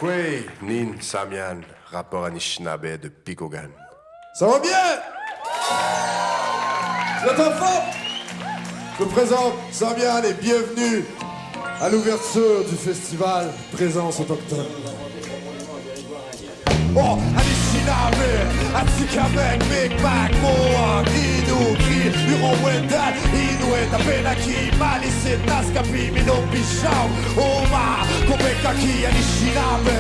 Kwe, Nin, Samian, rapport Anishinaabe de Pikogan. Ça va bien? Vous êtes en forme? Je présente Samian et bienvenue à l'ouverture du festival Présence autochtone. Oh, Anishinaabe, Atikamek, Big Mac, Mohawk, Inukri, Huron-Wendat, Inuit, Abenaki, Malisit, Naskapi, Minopishau, Oma, Kopekaki, Anishinaabe,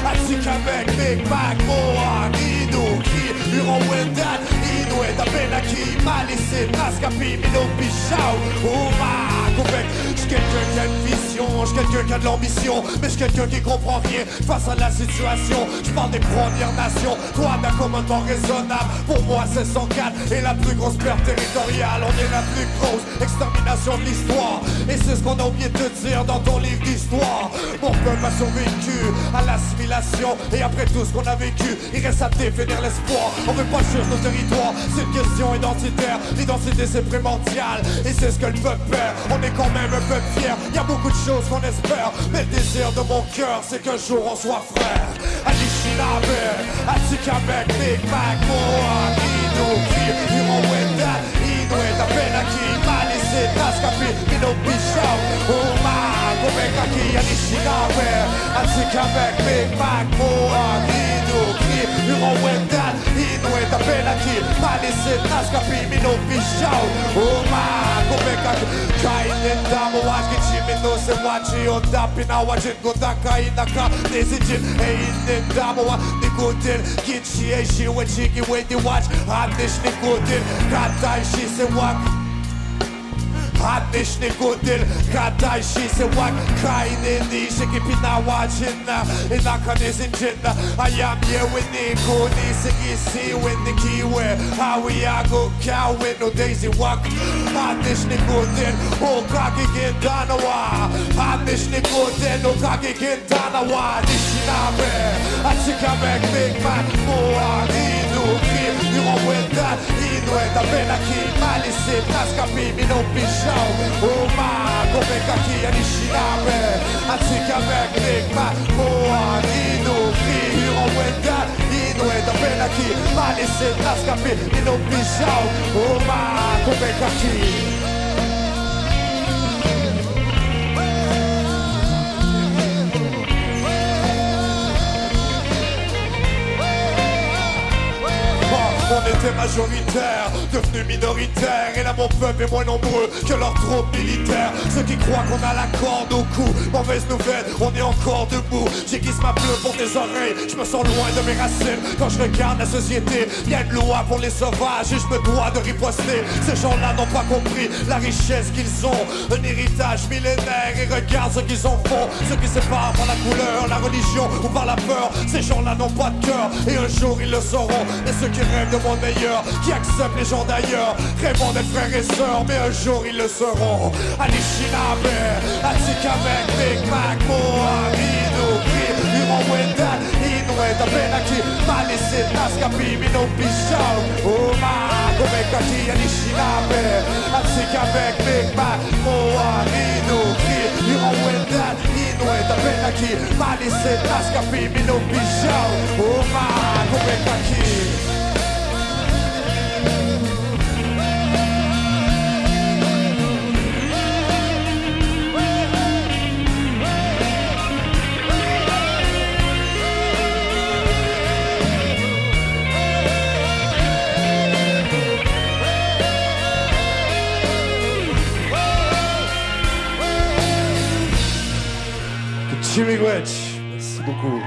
Atikamek, Big Mac, Mohawk, Inukri, Huron-Wendat, Inuit, Abenaki, Malisit, Naskapi, Minopishau, Oma, Kopek. J'suis quelqu'un qui a une vision, j'suis quelqu'un qui a de l'ambition, mais j'suis quelqu'un qui comprend rien face à la situation. J'parle des Premières Nations, droit d'accommodement raisonnable. Pour moi c'est 104 et la plus grosse perte territoriale. On est la plus grosse extermination de l'histoire, et c'est ce qu'on a oublié de te dire dans ton livre d'histoire. Mon peuple a survécu à l'assimilation, et après tout ce qu'on a vécu, il reste à définir l'espoir. On veut pas juste nos territoires, c'est une question identitaire. L'identité c'est primordial, et c'est ce que le peuple perd. On est quand même un peuple fier, y a beaucoup de choses qu'on espère, mais le désir de mon cœur c'est qu'un jour on soit frères. Anishinaabe, Atikamek, Big Mac, Mohawk, Inukri, Huron-Wendat, Inuit, Abenaki, Malisit, Naskapi, Minopishau, Oma, Kopekaki, Anishinaabe, Atikamek, Big Mac, Mohawk, Inukri, Huron-Wendat, Inuit, Abenaki, Malisit, Naskapi, Minopishau, Oma, Kopekaki. Kainin damo wakichimino se wachi ondapina wajin godaka inaka nezijin Einin damo wa nikutin Kinchi eishi wechiki wedi watch Hanish nikutin Katai shi se wak Hanish nikutin Katai shi se wak Kainin nishiki pina wajin Inaka nezijin I am here with Niku Nisiki si with Nikiwe Hawi ago kawin no daisy walk Hanish nikutin Okaki gindanawa Hanish nikutin Okaki gindanawa Anishinaabe Atikamek Big Mac Mohawk Inukri Huron-Wendat Inuit Abenaki Malisit Naskapi Minopishau Oma Kopekaki Anishinaabe Atikamek Big Mac Mohawk Inukri Huron-Wendat Inuit Abenaki Malisit Naskapi Minopishau Oma Kopekaki. On était majoritaire, devenu minoritaire. Et là mon peuple est moins nombreux que leurs troupes militaires. Ceux qui croient qu'on a la corde au cou, mauvaise nouvelle, on est encore debout. J'aiguise ma plume pour tes oreilles, je me sens loin de mes racines. Quand je regarde la société, y a une loi pour les sauvages, et je me dois de riposter. Ces gens-là n'ont pas compris la richesse qu'ils ont, un héritage millénaire. Et regarde ce qu'ils en font, ceux qui séparent par la couleur, la religion ou par la peur. Ces gens-là n'ont pas de cœur, et un jour ils le sauront. Et ceux qui rêvent de monde meilleur, qui acceptent les gens d'ailleurs, rêvant d'être frères et sœurs, mais un jour ils le seront. Anishinaabe, Atikamek, Big Mac, Mohawk, Inukri, Huron-Wendat, Inuit, Abenaki, Malisit, Naskapi, Minopishau, Oma, Kopekaki, Anishinaabe, Atikamek, Big Mac, Mohawk, Inukri, Huron-Wendat, Inuit, Abenaki, Malisit, Naskapi, Minopishau, Oma, Kopekaki. Chimiwech, merci beaucoup.